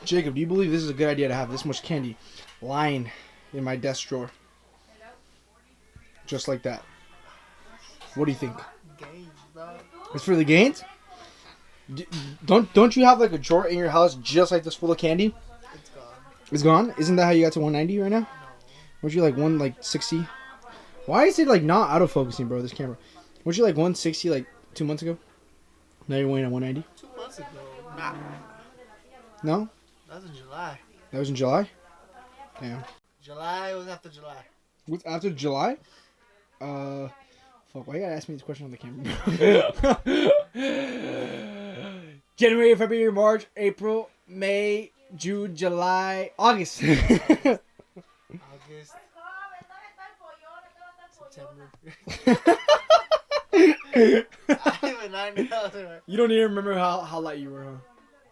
Jacob, do you believe this is a good idea to have this much candy lying in my desk drawer? Just like that. What do you think? Gains, dog. It's for the gains? Don't you have like a drawer in your house just like this full of candy? It's gone. It's gone? Isn't that how you got to 190 right now? No. Weren't you like 160? Why is it like not auto focusing, bro? This camera. Weren't you like 160 like 2 months ago? Now you're weighing at 190? 2 months ago. Nah. No? That was in July. That was in July? Damn. July was after July. What's after July? Fuck, why you gotta ask me this question on the camera? January, February, March, April, May, June, July, August. August. September. I even 9,000. You don't even remember how light you were, huh?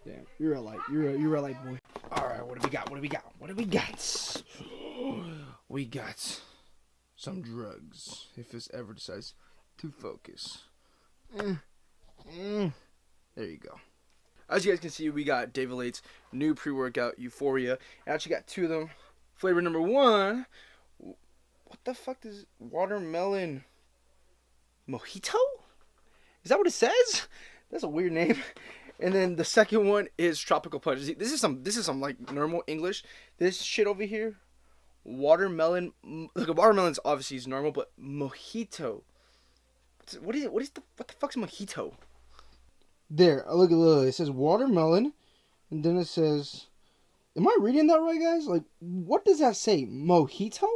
Damn, you're a light. You're a light boy. All right, what do we got? What do we got? What do we got? We got some drugs. If this ever decides to focus. There you go. As you guys can see, we got David Late's new pre-workout, EUPHORIA. I actually got 2 of them. Flavor number 1. What the fuck is watermelon mojito? Is that what it says? That's a weird name. And then the second one is tropical punch. This is some like normal English. This shit over here, watermelon. Look, a watermelon's obviously is normal, but mojito. What the fuck's mojito? There, look. It says watermelon, and then it says, am I reading that right, guys? Like, what does that say? Mojito?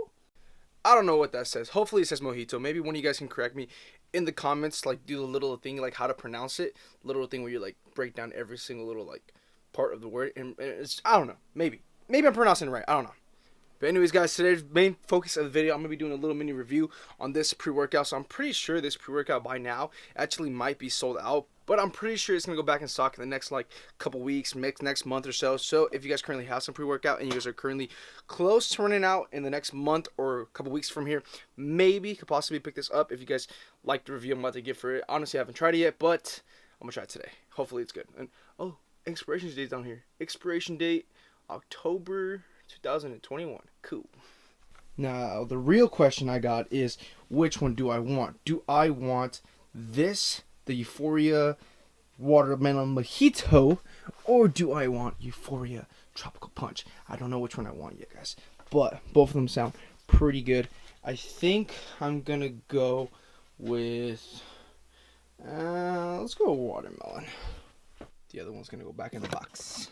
I don't know what that says. Hopefully it says mojito. Maybe one of you guys can correct me in the comments. Like, do the little thing, like how to pronounce it. Little thing where you like break down every single little like part of the word. And it's, I don't know. Maybe I'm pronouncing it right. I don't know. But anyways, guys, today's main focus of the video, I'm going to be doing a little mini review on this pre-workout. So I'm pretty sure this pre-workout by now actually might be sold out. But I'm pretty sure it's going to go back in stock in the next like couple weeks, next month or so. So if you guys currently have some pre-workout and you guys are currently close to running out in the next month or a couple weeks from here, maybe could possibly pick this up if you guys like the review I'm about to give for it. Honestly, I haven't tried it yet, but I'm going to try it today. Hopefully it's good. And oh, expiration date's down here. Expiration date, October 2021. Cool. Now, the real question I got is, which one do I want? Do I want this, the EUPHORIA watermelon mojito, or do I want EUPHORIA tropical punch? I don't know which one I want yet, guys, but both of them sound pretty good. I think I'm gonna go with let's go with watermelon. The other one's gonna go back in the box.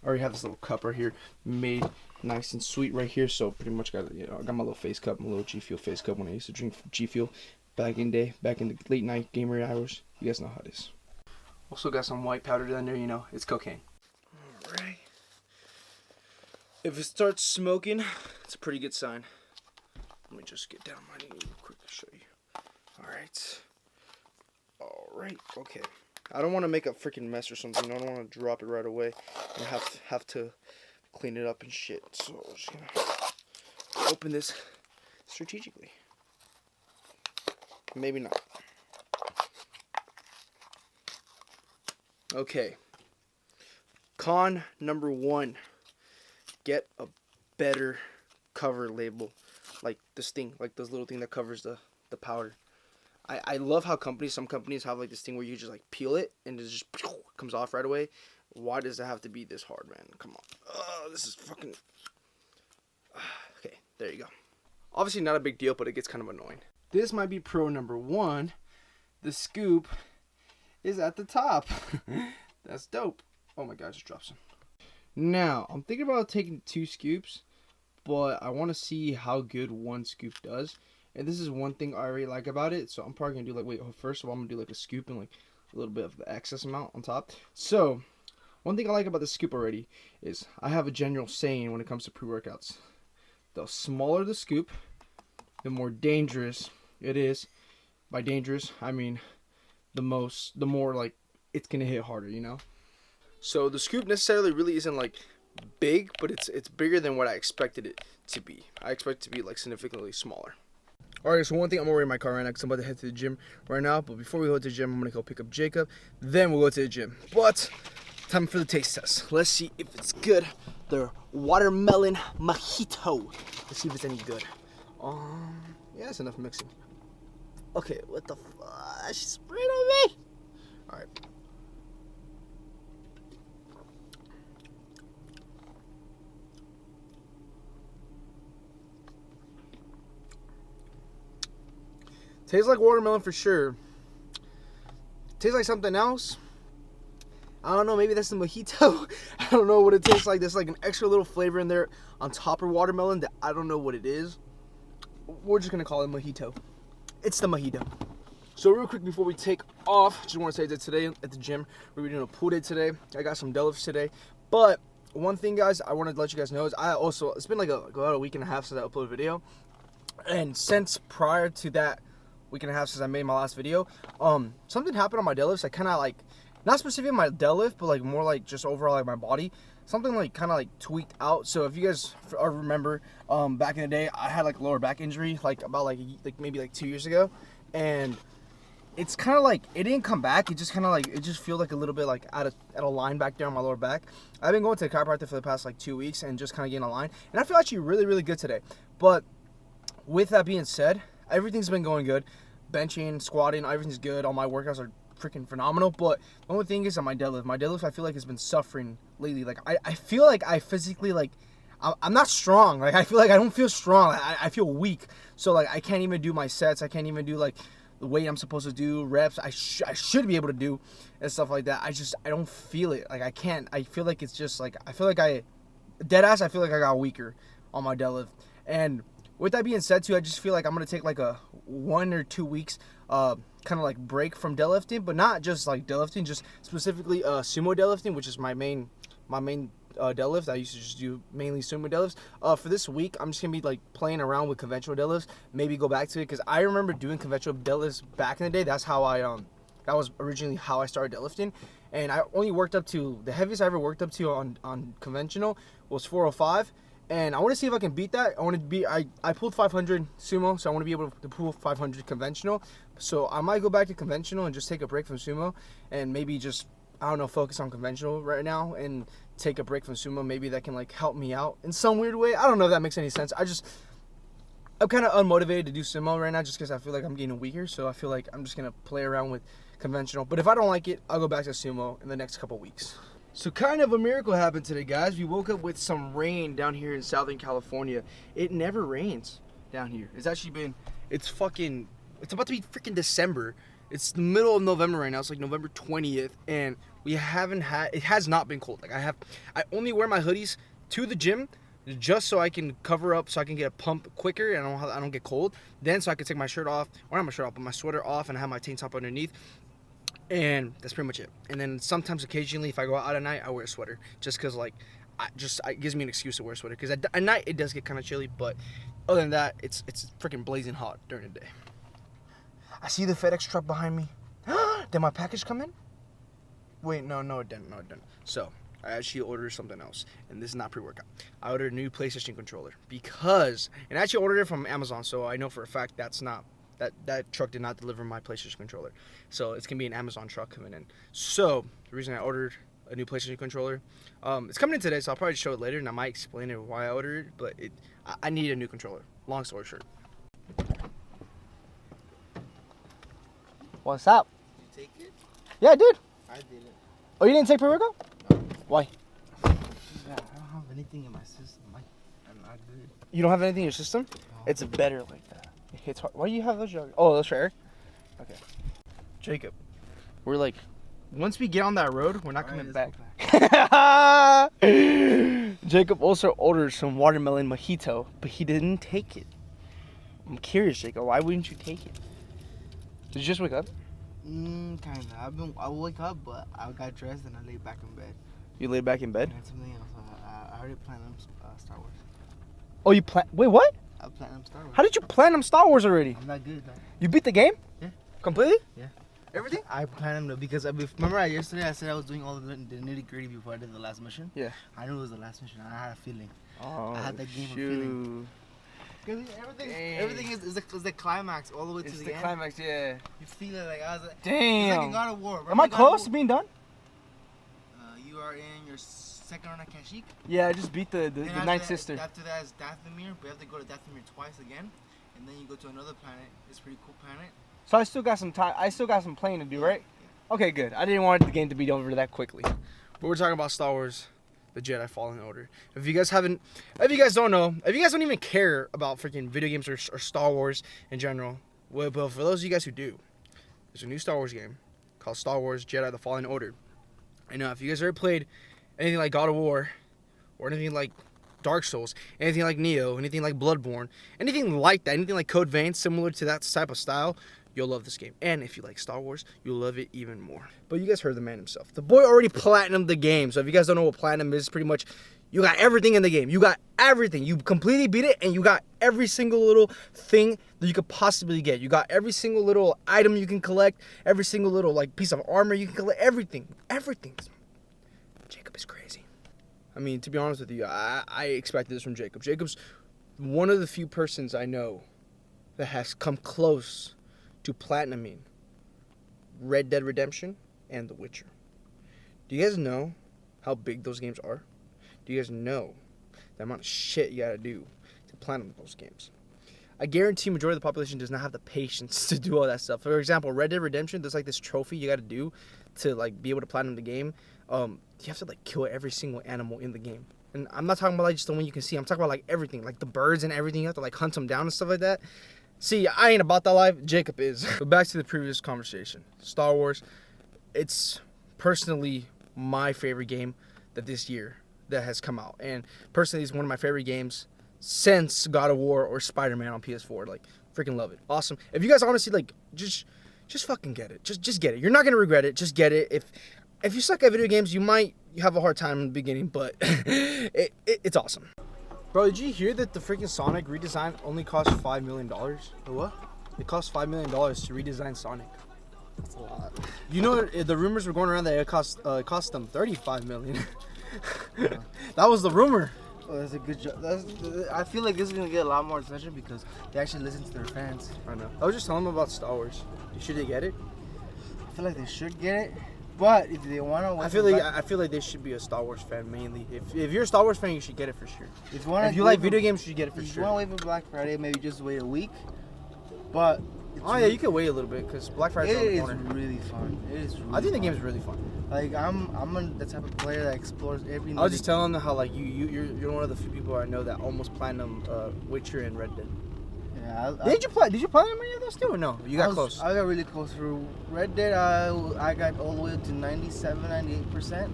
I already have this little cup right here made nice and sweet right here, so pretty much got, you know, I got my little face cup, my little G Fuel face cup when I used to drink G Fuel back in the late night gamer hours. You guys know how it is. Also got some white powder down there, you know, it's cocaine. Alright. If it starts smoking, it's a pretty good sign. Let me just get down my knee real quick to show you. Alright, okay. I don't want to make a freaking mess or something. I don't want to drop it right away and have to clean it up and shit. So I'm just gonna open this strategically. Maybe not. Okay. Con number 1. Get a better cover label. Like this thing, like this little thing that covers the powder. I love how some companies have like this thing where you just like peel it and it just comes off right away. Why does it have to be this hard, man? Come on. This is fucking... Okay, there you go. Obviously not a big deal, but it gets kind of annoying. This might be pro number 1. The scoop is at the top. That's dope. Oh my god, I just dropped some. Now, I'm thinking about taking 2 scoops, but I want to see how good 1 scoop does. And this is one thing I really like about it. So I'm probably going to do like, first of all, I'm going to do like a scoop and like a little bit of the excess amount on top. So, one thing I like about the scoop already is I have a general saying when it comes to pre-workouts. The smaller the scoop, the more dangerous it is. By dangerous, I mean the more like it's going to hit harder, you know? So the scoop necessarily really isn't like big, but it's bigger than what I expected it to be. I expect it to be like significantly smaller. Alright, so one thing, I'm already in my car right now because I'm about to head to the gym right now. But before we go to the gym, I'm going to go pick up Jacob. Then we'll go to the gym. But Time for the taste test. Let's see if it's good. The watermelon mojito. Let's see if it's any good. Yeah, that's enough mixing. Okay, what the fuck? She sprayed on me. All right. Tastes like watermelon for sure. Tastes like something else. I don't know, maybe that's the mojito. I don't know what it tastes like. There's like an extra little flavor in there on top of watermelon that I don't know what it is. We're just gonna call it mojito. It's the mojito. So real quick before we take off, just want to say that today at the gym, we're doing a pool day today. I got some deadlifts today. But one thing, guys, I wanted to let you guys know is it's been like about a week and a half since I uploaded a video. And since prior to that week and a half since I made my last video, something happened on my deadlifts. I kind of like, not specifically my deadlift, but like more like just overall like my body, something like kind of like tweaked out. So if you guys remember, back in the day, I had like a lower back injury like about like maybe like 2 years ago, and it's kind of like it didn't come back. It just kind of like it just feels like a little bit like out of line back there on my lower back. I've been going to the chiropractor for the past like 2 weeks and just kind of getting a line, and I feel actually really good today. But with that being said, everything's been going good. Benching, squatting, everything's good. All my workouts are freaking phenomenal. But the only thing is on my deadlift I feel like has been suffering lately. Like I feel like I physically like I'm not strong. Like I feel like I don't feel strong. I feel weak. So like I can't even do my sets. I can't even do like the weight I'm supposed to do, reps I should be able to do and stuff like that. I don't feel it. Like I can't. I feel like it's just like I feel like I got weaker on my deadlift. And with that being said too, I just feel like I'm gonna take like a 1 or 2 weeks kind of like break from deadlifting, but not just like deadlifting, just specifically sumo deadlifting, which is my main deadlift. I used to just do mainly sumo deadlifts. For this week, I'm just gonna be like playing around with conventional deadlifts, maybe go back to it, because I remember doing conventional deadlifts back in the day. That's how that was originally how I started deadlifting, and I only worked up to the heaviest I ever worked up to on conventional was 405. And I want to see if I can beat that. I pulled 500 sumo, so I want to be able to pull 500 conventional. So I might go back to conventional and just take a break from sumo, and maybe just, I don't know, focus on conventional right now and take a break from sumo. Maybe that can like help me out in some weird way. I don't know if that makes any sense. I'm kind of unmotivated to do sumo right now just because I feel like I'm getting weaker. So I feel like I'm just going to play around with conventional. But if I don't like it, I'll go back to sumo in the next couple weeks. So kind of a miracle happened today, guys. We woke up with some rain down here in Southern California. It never rains down here. It's about to be freaking December. It's the middle of November right now. It's like November 20th, and it has not been cold. Like I only wear my hoodies to the gym just so I can cover up, so I can get a pump quicker and I don't get cold. Then so I can take my shirt off, or not my shirt off, but my sweater off, and have my tank top underneath. And that's pretty much it. And then sometimes, occasionally, if I go out at night, I wear a sweater, just because like, it gives me an excuse to wear a sweater. Because at night it does get kind of chilly, but other than that, it's freaking blazing hot during the day. I see the FedEx truck behind me. Did my package come in? Wait, no, it didn't. So I actually ordered something else, and this is not pre-workout. I ordered a new PlayStation controller and I actually ordered it from Amazon, so I know for a fact that truck did not deliver my PlayStation controller. So it's going to be an Amazon truck coming in. So the reason I ordered a new PlayStation controller, it's coming in today, so I'll probably show it later, and I might explain it why I ordered it, but I need a new controller. Long story short. What's up? Did you take it? Yeah, I did. I didn't. Oh, you didn't take pre-workout? No. Why? Yeah, I don't have anything in my system. I'm not good. You don't have anything in your system? No. It's better like that. It hits hard. Why do you have those joggers? Oh, those for air? Okay. Jacob, we're like, once we get on that road, we're not coming back. Jacob also ordered some watermelon mojito, but he didn't take it. I'm curious, Jacob, why wouldn't you take it? Did you just wake up? Kinda. I woke up, but I got dressed and I laid back in bed. You laid back in bed? And then something else. I already planned on Star Wars. Oh, you wait, what? I planned on Star Wars. How did you plan on Star Wars already? I'm not good, though. You beat the game? Yeah. Completely? Yeah. Everything? I planned them because remember yesterday I said I was doing all the nitty gritty before I did the last mission? Yeah. I knew it was the last mission. I had a feeling. Oh, I had that game of feeling. Because everything is the climax all the way to the end. It's the climax, yeah. You feel it like I was like, damn. It's like in God of War. Am I close to being done? you are in your second run at Kashyyyk. Yeah, I just beat the ninth sister. After that is Dathomir, but you have to go to Dathomir twice again, and then you go to another planet. It's a pretty cool planet. So I still got some time. I still got some playing to do, right? Yeah. Okay, good. I didn't want the game to be over that quickly. But we're talking about Star Wars, the Jedi Fallen Order. If you guys don't know, if you guys don't even care about freaking video games or Star Wars in general, well, but for those of you guys who do, there's a new Star Wars game called Star Wars Jedi the Fallen Order. I know if you guys ever played anything like God of War, or anything like Dark Souls, anything like Neo, anything like Bloodborne, anything like that, anything like Code Vein, similar to that type of style, you'll love this game. And if you like Star Wars, you'll love it even more. But you guys heard the man himself. The boy already platinumed the game. So if you guys don't know what platinum is, pretty much you got everything in the game. You got everything. You completely beat it, and you got every single little thing that you could possibly get. You got every single little item you can collect, every single little like piece of armor you can collect, everything. Everything. Jacob is crazy. I mean, to be honest with you, I expected this from Jacob. Jacob's one of the few persons I know that has come close to platinuming Red Dead Redemption and The Witcher. Do you guys know how big those games are? Do you guys know the amount of shit you gotta do to platinum those games? I guarantee majority of the population does not have the patience to do all that stuff. For example, Red Dead Redemption, there's like this trophy you gotta do to like be able to platinum the game. You have to like kill every single animal in the game. And I'm not talking about like just the one you can see. I'm talking about like everything, like the birds and everything. You have to like hunt them down and stuff like that. See, I ain't about that life. Jacob is. But back to the previous conversation. Star Wars, it's personally my favorite game that this year that has come out. And personally, it's one of my favorite games since God of War or Spider-Man on PS4. Like, freaking love it. Awesome. If you guys honestly, like, just fucking get it. Just get it. You're not going to regret it. Just get it. If you suck at video games, you might have a hard time in the beginning, but it's awesome. Bro, did you hear that the freaking Sonic redesign only cost $5 million? The what? It cost $5 million to redesign Sonic. That's a lot. You know, the rumors were going around that it cost them $35 million. Yeah. That was the rumor. Oh, that's a good job. I feel like this is gonna get a lot more attention because they actually listen to their fans. I know. I was just telling them about Star Wars. Should they get it? I feel like they should get it, but if they want to, I feel like they should be a Star Wars fan mainly. If you're a Star Wars fan, you should get it for sure. If you like video games, you should get it for sure. If you want to wait for Black Friday, maybe just wait a week. But oh yeah, you can wait a little bit because Black Friday's around the corner. It is really fun. It is. Really I think the game is really fun. Like I'm the type of player that explores every. I was just telling them how like you're one of the few people I know that almost platinum Witcher and Red Dead. Yeah. Did you platinum any of those too or no? You got close. I got really close through Red Dead. I got all the way to 98%.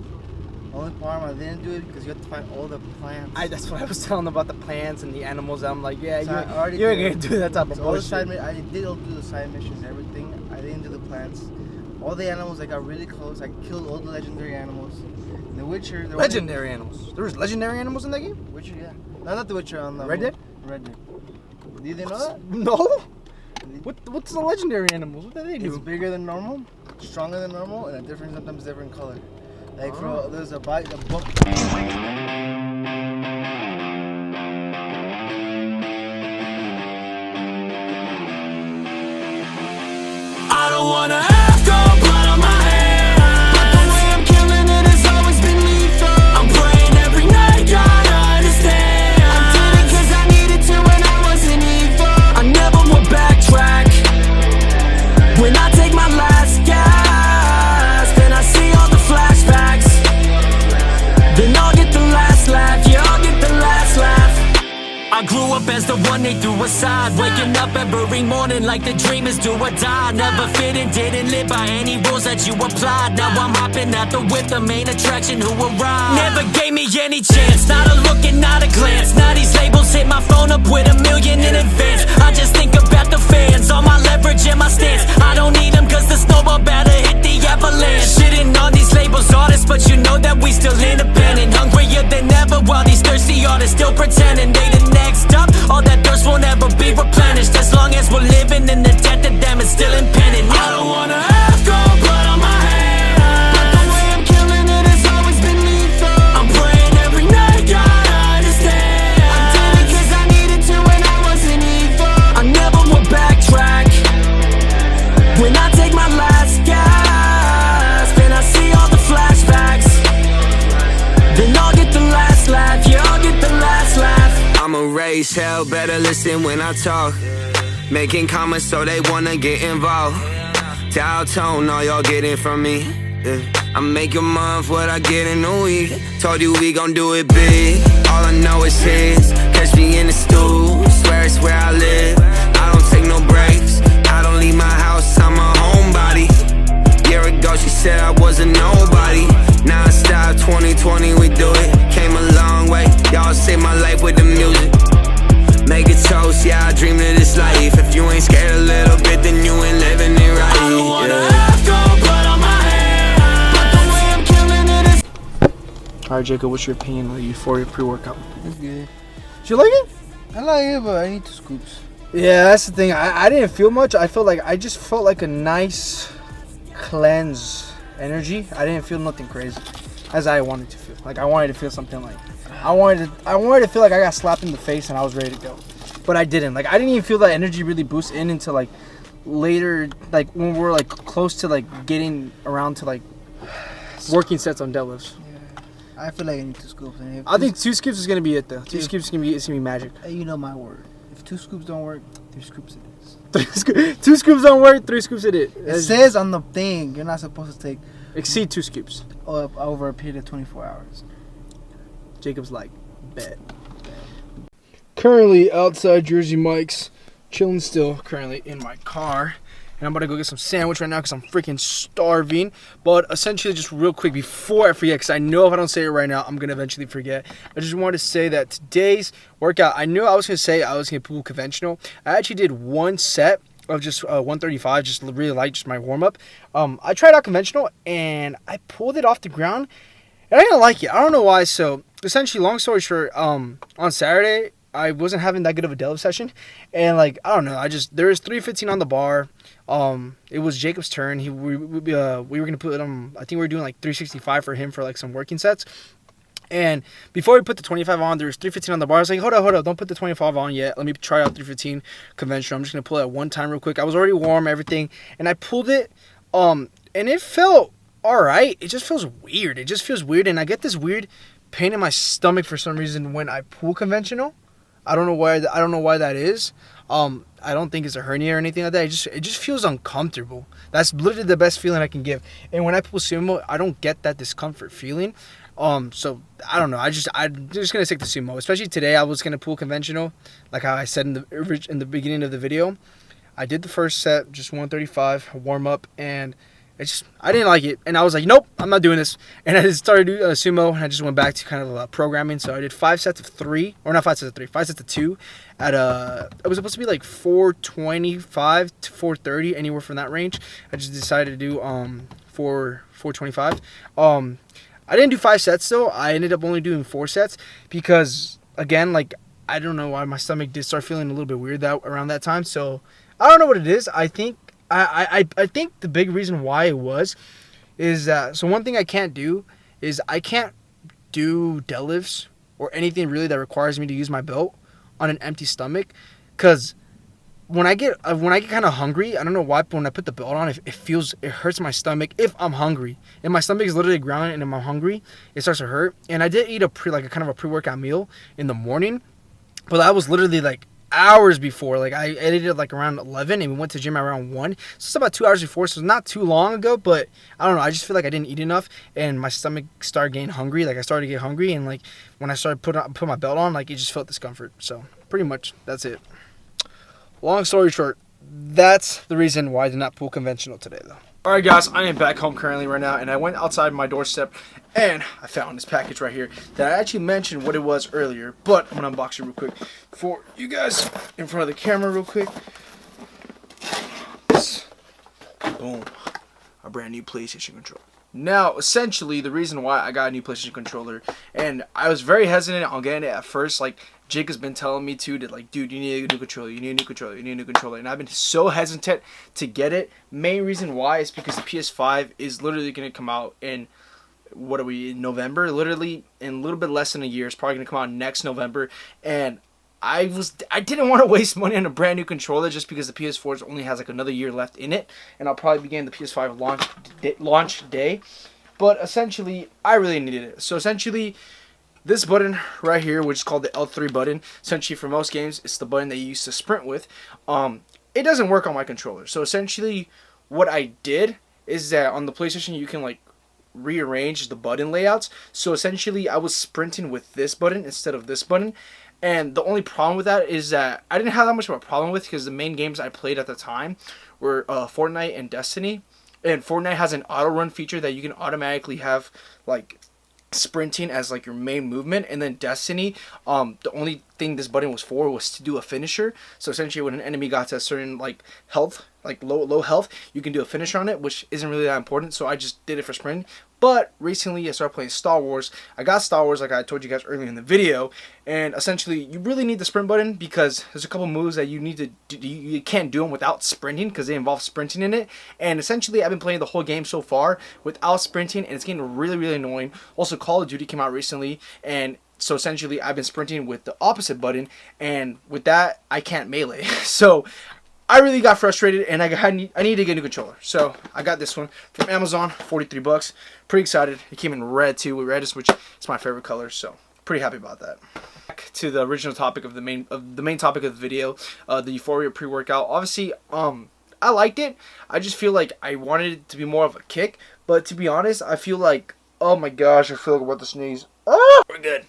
Only problem I didn't do it because you have to find all the plants. That's what I was telling them about the plants and the animals. I'm like, yeah, so you ain't gonna do that type of bullshit. I did all do the side missions, everything. I didn't do the plants. All the animals, I got really close. I killed all the legendary animals. In The Witcher. Legendary animals. There was legendary animals in that game? Witcher, yeah. No, not The Witcher. On the Red Dead? Red Dead. You didn't know that? No. What's the legendary animals? What do they do? It's bigger than normal, stronger than normal, and sometimes different color. Like there's a book. I don't wanna have cold blood on my hands, but the way I'm killing it has always been lethal. I'm praying every night, God understand. I did it cause I needed to when I wasn't evil. I never will backtrack. When I take my last gas, then I see all the flashbacks. Then I'll get the last laugh, yeah, I'll get the last laugh. I grew up as the one they threw aside, waking up every morning like the dream is do or die. Never fit and didn't live by any rules that you applied. Now I'm hopping out the whip, the main attraction who arrived. Never gave me any chance, not a look and not a glance. Now these labels hit my phone up with $1 million in advance. I just think about the fans, all my leverage and my stance. I don't need them cause the snowball about to hit the avalanche. Shitting on these labels artists, but you know that we still independent. Hungrier than ever while these thirsty artists still pretending they the next up. All that thirst will never be replenished as long as we're living in the debt to them is still impending. I don't wanna have cold blood on my hands, but the way I'm killing it has always been lethal. I'm praying every night, God understand. I did it cause I needed to when I wasn't evil. I never will backtrack. When I take my last gas, then I see all the flashbacks. as hell, better listen when I talk. Making comments so they wanna get involved. Dial tone, all y'all getting from me. Yeah. I make a month what I get in a week. Told you we gon' do it big. All I know is his. Catch me in the stool. Swear it's where I live. I don't take no breaks. I don't leave my house, I'm a homebody. Year ago she said I wasn't nobody. Now I stop 2020, we do it. Came a long way. Y'all saved my life with the music. Make a toast, yeah, I dreamed of this life. If you ain't scared a little bit, then you ain't living it right. I don't wanna have gold blood on my hands, but the way I'm killing it is. Alright, Jacob, what's your opinion on the Euphoria pre-workout? It's good. Do you like it? I like it, but I need 2 scoops. Yeah, that's the thing. I didn't feel much. I just felt like a nice cleanse energy. I didn't feel nothing crazy as I wanted to feel. Like I wanted to feel something like I wanted to feel like I got slapped in the face and I was ready to go. But I didn't. Like I didn't even feel that energy really boost in until like later, like when we're like close to like getting around to like working sets on deadlifts. I feel like I need 2 scoops. And I think 2 scoops is gonna be it though. 2 scoops is gonna be magic. You know my word. If 2 scoops don't work, 3 scoops it is. 2 scoops don't work. 3 scoops it is. It says on the thing you're not supposed to take Exceed 2 scoops. Over a period of 24 hours. Jacob's like, bet. Currently outside Jersey Mike's, chilling still. Currently in my car. And I'm about to go get some sandwich right now because I'm freaking starving. But essentially, just real quick before I forget, because I know if I don't say it right now, I'm going to eventually forget. I just wanted to say that today's workout, I knew I was going to say I was going to pull conventional. I actually did 1 set of just 135, just really light, just my warm-up. I tried out conventional, and I pulled it off the ground. And I didn't like it. I don't know why. So, essentially, long story short, on Saturday, I wasn't having that good of a deadlift session. And, like, I don't know. There was 315 on the bar. It was Jacob's turn. We were going to put I think we were doing, like, 365 for him for, like, some working sets. And before we put the 25 on, there was 315 on the bar. I was like, hold up. Don't put the 25 on yet. Let me try out 315 conventional. I'm just going to pull it at one time real quick. I was already warm, everything. And I pulled it. And it felt all right. It just feels weird. It just feels weird. And I get this weird pain in my stomach for some reason when I pull conventional. I don't know why that is. I don't think it's a hernia or anything like that. It just feels uncomfortable. That's literally the best feeling I can give. And when I pull sumo, I don't get that discomfort feeling. So I don't know. I'm just gonna stick to sumo. Especially today, I was gonna pull conventional, like how I said in the beginning of the video. I did the first set, just 135 warm up, and I didn't like it, and I was like, nope, I'm not doing this. And I just started doing sumo, and I just went back to kind of programming. So I did 5 sets of 3, or not 5 sets of 3, 5 sets of 2. It was supposed to be like 425 to 430, anywhere from that range. I just decided to do 425. I didn't do 5 sets though. I ended up only doing 4 sets because, again, like I don't know why my stomach did start feeling a little bit weird around that time. So I don't know what it is. I think I think the big reason why it is that, so one thing I can't do is I can't do deadlifts or anything really that requires me to use my belt on an empty stomach, because when I get kind of hungry, I don't know why, but when I put the belt on, it hurts my stomach if I'm hungry. And my stomach is literally grounded, and if I'm hungry, it starts to hurt. And I did eat a kind of a pre-workout meal in the morning, but that was literally like hours before. Like I edited like around 11, and we went to gym around 1. So it's about 2 hours before, so it's not too long ago, but I don't know. I just feel like I didn't eat enough, and my stomach started getting hungry. Like I started to get hungry, and like when I started put my belt on, like it just felt discomfort. So pretty much that's it. Long story short, that's the reason why I did not pull conventional today, though. Alright guys, I am back home currently right now, and I went outside my doorstep, and I found this package right here that I actually mentioned what it was earlier, but I'm going to unbox it real quick for you guys in front of the camera real quick. Boom. A brand new PlayStation controller. Now, essentially, the reason why I got a new PlayStation controller, and I was very hesitant on getting it at first, like, Jake has been telling me to like, dude, you need a new controller, you need a new controller, you need a new controller, and I've been so hesitant to get it. Main reason why is because the PS5 is literally going to come out in, in November? Literally, in a little bit less than a year. It's probably going to come out next November, and I didn't want to waste money on a brand new controller just because the PS4 only has like another year left in it, and I'll probably be getting the PS5 launch day. But essentially, I really needed it. So essentially, this button right here, which is called the L3 button, essentially for most games, it's the button that you use to sprint with. It doesn't work on my controller. So essentially, what I did is that on the PlayStation, you can like rearrange the button layouts. So essentially, I was sprinting with this button instead of this button. And the only problem with that is that I didn't have that much of a problem with, because the main games I played at the time were Fortnite and Destiny. And Fortnite has an auto run feature that you can automatically have like sprinting as like your main movement, and then Destiny, the only thing this button was for was to do a finisher. So essentially, when an enemy got to a certain like health, like low health, you can do a finisher on it, which isn't really that important. So I just did it for sprint. But recently, I started playing Star Wars. I got Star Wars, like I told you guys earlier in the video, and essentially, you really need the sprint button, because there's a couple moves that you need to do. You can't do them without sprinting, because they involve sprinting in it. And essentially, I've been playing the whole game so far without sprinting, and it's getting really, really annoying. Also, Call of Duty came out recently, and so essentially, I've been sprinting with the opposite button, and with that, I can't melee. So I really got frustrated, and I need to get a new controller. So I got this one from Amazon, 43 bucks. Pretty excited. It came in red too, which is my favorite color. So pretty happy about that. Back to the original topic of the main topic of the video, the Euphoria pre-workout. Obviously, I liked it. I just feel like I wanted it to be more of a kick. But to be honest, I feel like, oh my gosh, I feel like I'm about to sneeze. Oh, we're good.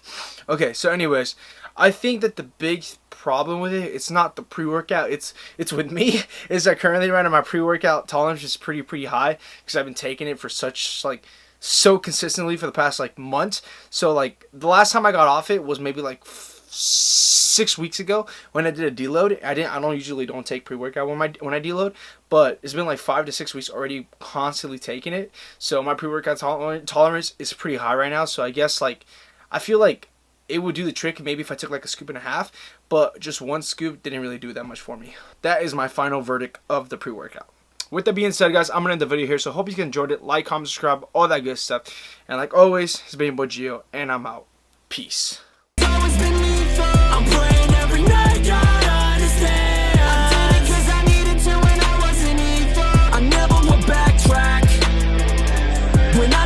Okay, so anyways, I think that the big problem with it's not the pre-workout, it's with me, is that currently right now my pre-workout tolerance is pretty high, because I've been taking it for so consistently for the past like months. So like the last time I got off it was maybe like 6 weeks ago when I did a deload. I don't usually take pre-workout when I deload, but it's been like 5 to 6 weeks already constantly taking it. So my pre-workout tolerance is pretty high right now. So I guess like I feel like it would do the trick maybe if I took like a scoop and a half, but just one scoop didn't really do that much for me. That is my final verdict of the pre-workout. With that being said, guys, I'm going to end the video here. So hope you guys enjoyed it. Like, comment, subscribe, all that good stuff. And like always, it's been your boy Gio, and I'm out. Peace. I'm praying every night, God understand. I did it 'cause I needed to when I wasn't evil. I never will backtrack when I